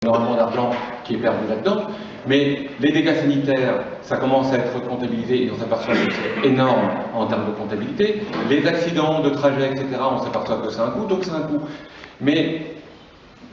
énormément d'argent qui est perdu là-dedans. Mais les dégâts sanitaires, ça commence à être comptabilisé et on s'aperçoit que c'est énorme en termes de comptabilité. Les accidents de trajet, etc., on s'aperçoit que c'est un coût, donc c'est un coût. Mais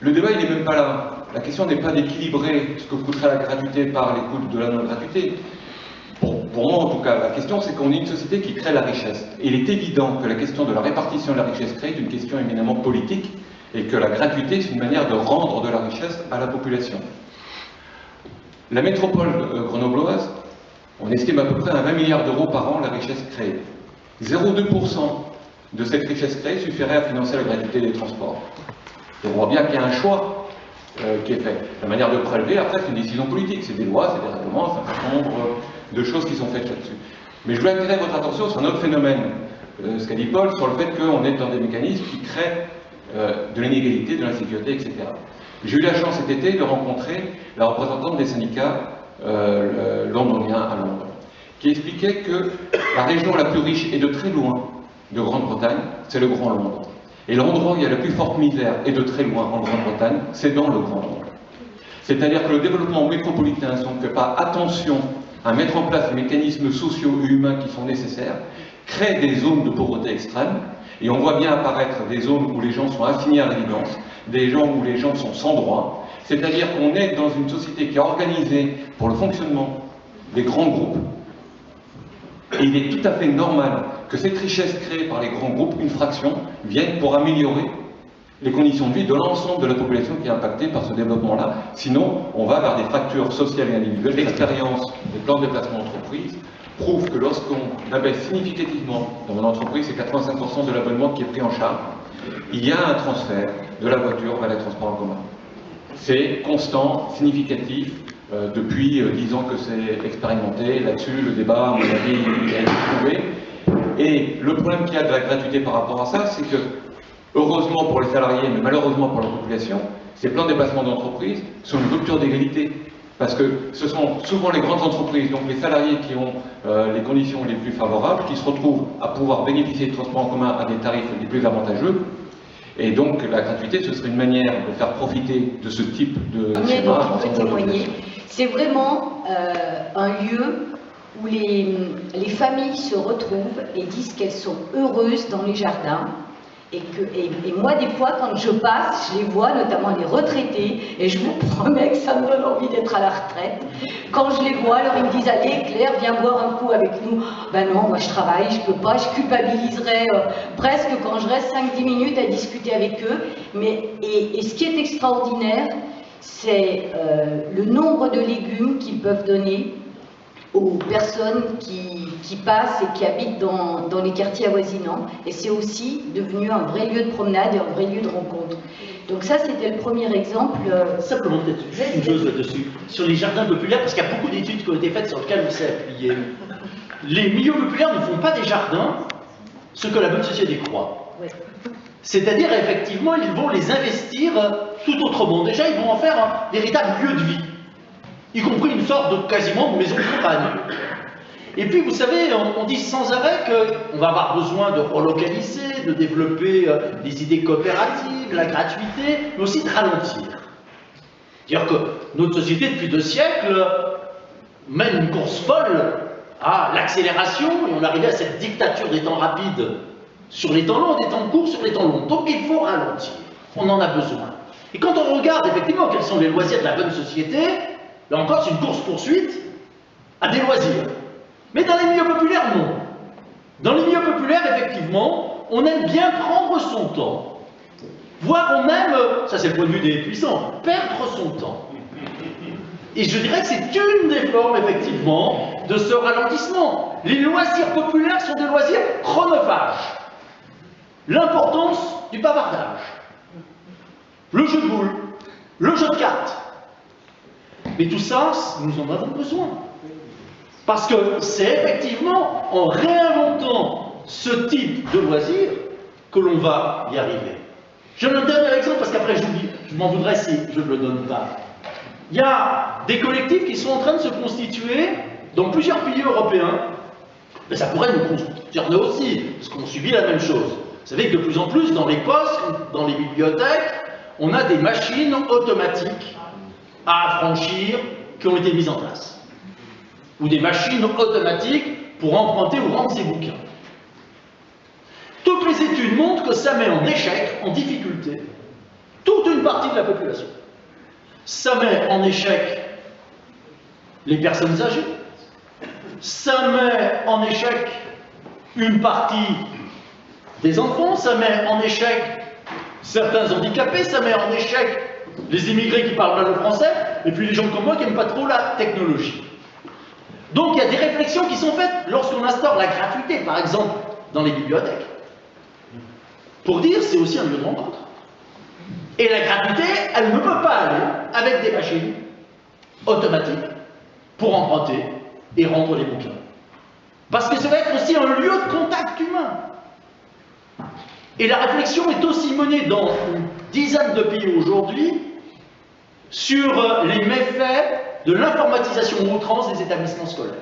le débat, il n'est même pas là. La question n'est pas d'équilibrer ce que coûterait la gratuité par les coûts de la non-gratuité. Pour moi, en tout cas, la question, c'est qu'on est une société qui crée la richesse. Et il est évident que la question de la répartition de la richesse créée est une question éminemment politique et que la gratuité, c'est une manière de rendre de la richesse à la population. La métropole grenobloise, on estime à peu près à 20 milliards d'euros par an la richesse créée. 0,2% de cette richesse créée suffirait à financer la gratuité des transports. Et on voit bien qu'il y a un choix qui est fait. La manière de prélever, après, c'est une décision politique. C'est des lois, c'est des règlements, c'est un certain nombre de choses qui sont faites là-dessus. Mais je voulais attirer votre attention sur un autre phénomène, ce qu'a dit Paul, sur le fait qu'on est dans des mécanismes qui créent de l'inégalité, de l'insécurité, etc. J'ai eu la chance cet été de rencontrer la représentante des syndicats londoniens à Londres, qui expliquait que la région la plus riche et de très loin de Grande-Bretagne, c'est le Grand Londres. Et l'endroit où il y a la plus forte misère et de très loin en Grande-Bretagne, c'est dans le Grand Londres. C'est-à-dire que le développement métropolitain, si on ne fait pas attention à mettre en place les mécanismes sociaux et humains qui sont nécessaires, crée des zones de pauvreté extrême, et on voit bien apparaître des zones où les gens sont assignés à résidence, des gens où les gens sont sans droit, c'est-à-dire qu'on est dans une société qui est organisée pour le fonctionnement des grands groupes, et il est tout à fait normal que cette richesse créée par les grands groupes, une fraction, vienne pour améliorer les conditions de vie de l'ensemble de la population qui est impactée par ce développement-là. Sinon, on va vers des fractures sociales et individuelles. L'expérience des plans de déplacement d'entreprise prouve que lorsqu'on abaisse significativement, dans mon entreprise, c'est 85% de l'abonnement qui est pris en charge, il y a un transfert de la voiture vers les transports en commun. C'est constant, significatif, depuis 10 ans que c'est expérimenté. Là-dessus, le débat, à mon avis, il a été trouvé. Et le problème qu'il y a de la gratuité par rapport à ça, c'est que, heureusement pour les salariés, mais malheureusement pour la population, ces plans de déplacement d'entreprise sont une rupture d'égalité. Parce que ce sont souvent les grandes entreprises, donc les salariés qui ont les conditions les plus favorables, qui se retrouvent à pouvoir bénéficier de transports en commun à des tarifs les plus avantageux. Et donc la gratuité, ce serait une manière de faire profiter de ce type de schéma. C'est vraiment un lieu où les familles se retrouvent et disent qu'elles sont heureuses dans les jardins. Et moi, des fois, quand je passe, je les vois, notamment les retraités, et je vous promets que ça me donne envie d'être à la retraite. Quand je les vois, alors ils me disent « Allez, Claire, viens boire un coup avec nous ». Ben non, moi je travaille, je peux pas, je culpabiliserais presque quand je reste 5-10 minutes à discuter avec eux. Et ce qui est extraordinaire, c'est le nombre de légumes qu'ils peuvent donner aux personnes qui passent et qui habitent dans les quartiers avoisinants. Et c'est aussi devenu un vrai lieu de promenade et un vrai lieu de rencontre. Donc ça, c'était le premier exemple. Simplement, peut-être juste une chose là-dessus, sur les jardins populaires, parce qu'il y a beaucoup d'études qui ont été faites sur lesquelles on s'est appuyé. Les milieux populaires ne font pas des jardins ce que la bonne société croit. Ouais. C'est-à-dire, effectivement, ils vont les investir tout autrement. Déjà, ils vont en faire un véritable lieu de vie, y compris une sorte de quasiment de maison de campagne. Et puis, vous savez, on dit sans arrêt qu'on va avoir besoin de relocaliser, de développer des idées coopératives, la gratuité, mais aussi de ralentir. C'est-à-dire que notre société, depuis 2 siècles, mène une course folle à l'accélération, et on arrive à cette dictature des temps rapides sur les temps longs, des temps courts sur les temps longs. Donc, il faut ralentir. On en a besoin. Et quand on regarde, effectivement, quels sont les loisirs de la bonne société, là encore, c'est une course-poursuite à des loisirs. Mais dans les milieux populaires, non. Dans les milieux populaires, effectivement, on aime bien prendre son temps. Voire on aime, ça c'est le point de vue des puissants, perdre son temps. Et je dirais que c'est une des formes, effectivement, de ce ralentissement. Les loisirs populaires sont des loisirs chronophages. L'importance du bavardage. Le jeu de boules, le jeu de cartes. Mais tout ça, nous en avons besoin. Parce que c'est effectivement en réinventant ce type de loisirs que l'on va y arriver. Je donne un dernier exemple parce qu'après je m'en voudrais si je ne le donne pas. Il y a des collectifs qui sont en train de se constituer dans plusieurs pays européens. Mais ça pourrait nous concerner aussi, parce qu'on subit la même chose. Vous savez que de plus en plus, dans les postes, dans les bibliothèques, on a des machines automatiques à affranchir qui ont été mises en place. Ou des machines automatiques pour emprunter ou rendre ses bouquins. Toutes les études montrent que ça met en échec, en difficulté, toute une partie de la population. Ça met en échec les personnes âgées, ça met en échec une partie des enfants, ça met en échec certains handicapés, ça met en échec les immigrés qui parlent mal le français, et puis les gens comme moi qui n'aiment pas trop la technologie. Donc il y a des réflexions qui sont faites lorsqu'on instaure la gratuité, par exemple, dans les bibliothèques, pour dire c'est aussi un lieu de rencontre. Et la gratuité, elle ne peut pas aller avec des machines automatiques pour emprunter et rendre les bouquins. Parce que ça va être aussi un lieu de contact humain. Et la réflexion est aussi menée dans une dizaine de pays aujourd'hui sur les méfaits de l'informatisation outrance des établissements scolaires.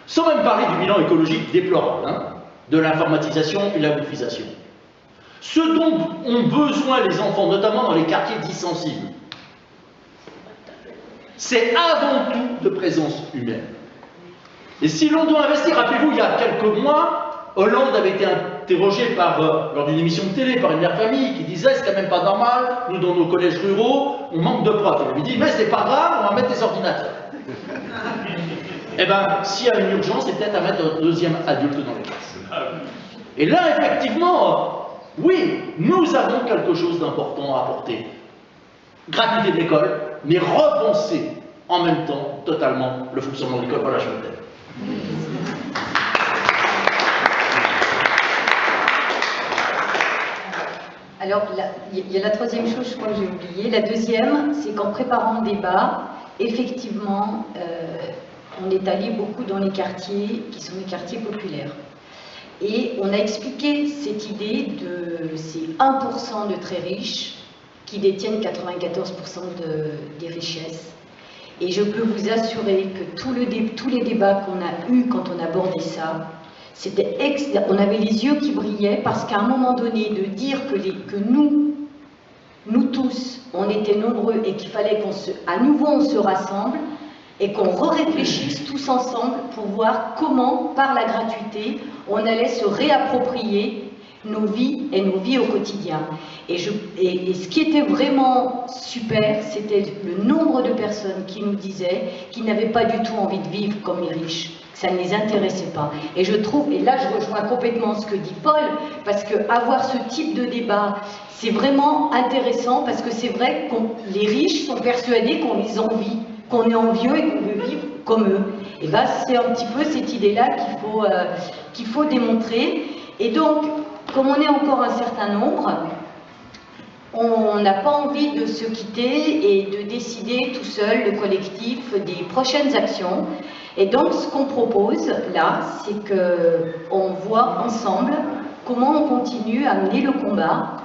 Sans même parler du bilan écologique déplorable, de l'informatisation et la wifisation. Ce dont ont besoin les enfants, notamment dans les quartiers dits sensibles, c'est avant tout de présence humaine. Et si l'on doit investir, rappelez-vous, il y a quelques mois, Hollande avait été interrogé lors d'une émission de télé par une mère famille qui disait c'est quand même pas normal, nous dans nos collèges ruraux, on manque de profs. Elle lui dit mais c'est pas grave, on va mettre des ordinateurs. Eh bien, s'il y a une urgence, c'est peut-être à mettre un deuxième adulte dans les classes. Et là, effectivement, oui, nous avons quelque chose d'important à apporter. Gratuité de l'école, mais repenser en même temps totalement le fonctionnement de l'école. Voilà, je me tais. Alors, il y a la troisième chose, je crois que j'ai oublié. La deuxième, c'est qu'en préparant le débat, effectivement, on est allé beaucoup dans les quartiers qui sont les quartiers populaires. Et on a expliqué cette idée de ces 1% de très riches qui détiennent 94% des richesses. Et je peux vous assurer que tous les débats qu'on a eus quand on abordait ça, on avait les yeux qui brillaient parce qu'à un moment donné, de dire que nous tous, on était nombreux et qu'il fallait qu'à nouveau on se rassemble et qu'on réfléchisse tous ensemble pour voir comment, par la gratuité, on allait se réapproprier nos vies et nos vies au quotidien. Et ce qui était vraiment super, c'était le nombre de personnes qui nous disaient qu'ils n'avaient pas du tout envie de vivre comme les riches. Ça ne les intéressait pas. Et je trouve, et là je rejoins complètement ce que dit Paul, parce qu'avoir ce type de débat, c'est vraiment intéressant, parce que c'est vrai que les riches sont persuadés qu'on les envie, qu'on est envieux et qu'on veut vivre comme eux. Et bien c'est un petit peu cette idée-là qu'il faut démontrer. Et donc, comme on est encore un certain nombre, on n'a pas envie de se quitter et de décider tout seul, le collectif, des prochaines actions. Et donc, ce qu'on propose là, c'est qu'on voit ensemble comment on continue à mener le combat.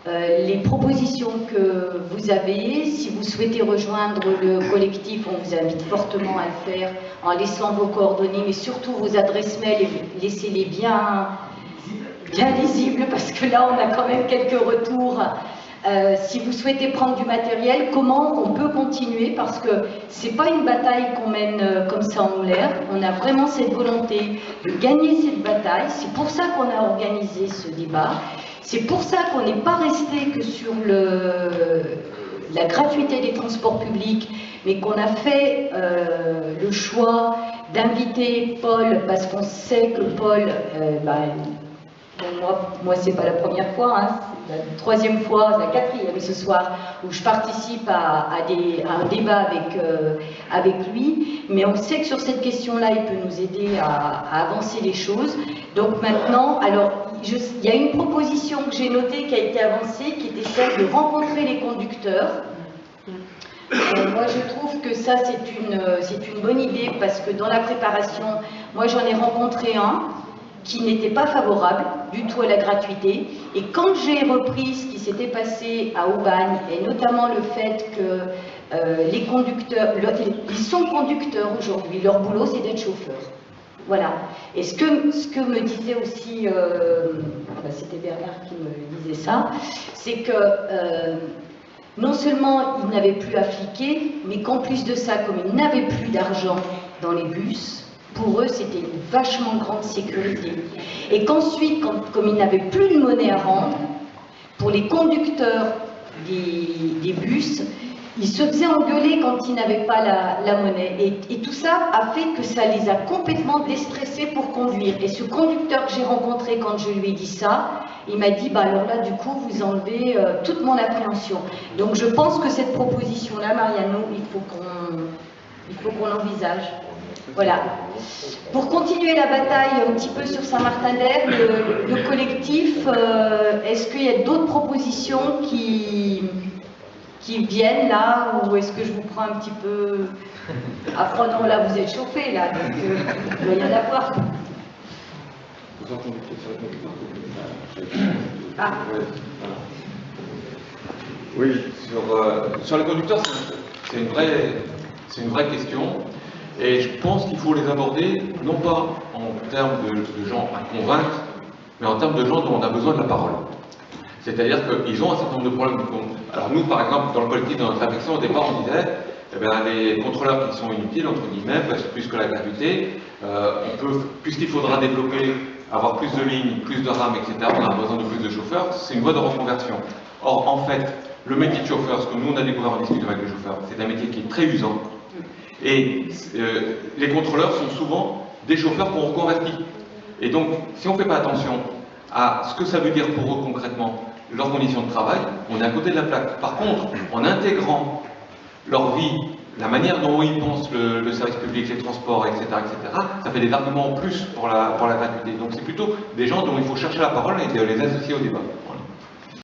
Les propositions que vous avez, si vous souhaitez rejoindre le collectif, on vous invite fortement à le faire en laissant vos coordonnées, mais surtout vos adresses mail, laissez-les bien lisibles, parce que là, on a quand même quelques retours. Si vous souhaitez prendre du matériel, comment on peut continuer, parce que c'est pas une bataille qu'on mène comme ça en l'air, on a vraiment cette volonté de gagner cette bataille, c'est pour ça qu'on a organisé ce débat, c'est pour ça qu'on n'est pas resté que sur la gratuité des transports publics, mais qu'on a fait le choix d'inviter Paul, parce qu'on sait que Paul, moi c'est pas la première fois, c'est la troisième fois, la quatrième ce soir, où je participe à un débat avec lui, mais on sait que sur cette question-là, il peut nous aider à avancer les choses. Donc maintenant, alors, il y a une proposition que j'ai notée qui a été avancée, qui était celle de rencontrer les conducteurs. Moi je trouve que ça c'est une bonne idée, parce que dans la préparation, moi j'en ai rencontré un qui n'était pas favorable du tout à la gratuité, et quand j'ai repris ce qui s'était passé à Aubagne, et notamment le fait que les conducteurs, ils sont conducteurs aujourd'hui, leur boulot c'est d'être chauffeurs. Voilà. Et ce que me disait aussi, c'était Bernard qui me disait ça, c'est que non seulement ils n'avaient plus à fliquer, mais qu'en plus de ça, comme ils n'avaient plus d'argent dans les bus, pour eux c'était une vachement grande sécurité. Et qu'ensuite, comme ils n'avaient plus de monnaie à rendre, pour les conducteurs des bus, ils se faisaient engueuler quand ils n'avaient pas la monnaie. Et tout ça a fait que ça les a complètement déstressés pour conduire. Et ce conducteur que j'ai rencontré quand je lui ai dit ça, il m'a dit, bah alors là, du coup, vous enlevez toute mon appréhension. Donc je pense que cette proposition-là, Mariano, il faut qu'on l'envisage. Voilà. Pour continuer la bataille un petit peu sur Saint-Martin-d'Hères, le collectif, est-ce qu'il y a d'autres propositions qui viennent là, ou est-ce que je vous prends un petit peu à froid? Non, là vous êtes chauffé là, donc il doit y en avoir. Ah. Oui, sur les conducteurs, c'est une vraie question. Et je pense qu'il faut les aborder, non pas en termes de gens à convaincre, mais en termes de gens dont on a besoin de la parole. C'est-à-dire qu'ils ont un certain nombre de problèmes. Alors nous, par exemple, dans le collectif de notre réflexion, au départ, on disait, eh bien, les contrôleurs qui sont inutiles, entre guillemets, parce que plus que la gratuité, puisqu'il faudra développer, avoir plus de lignes, plus de rames, etc., on a besoin de plus de chauffeurs, c'est une voie de reconversion. Or, en fait, le métier de chauffeur, ce que nous, on a découvert en discutant avec les chauffeurs, c'est un métier qui est très usant. Et les contrôleurs sont souvent des chauffeurs qu'on reconvertit. Et donc, si on ne fait pas attention à ce que ça veut dire pour eux concrètement, leurs conditions de travail, on est à côté de la plaque. Par contre, en intégrant leur vie, la manière dont ils pensent le service public, les transports, etc., ça fait des arguments en plus pour la gratuité. Donc c'est plutôt des gens dont il faut chercher la parole et de les associer au débat. Voilà.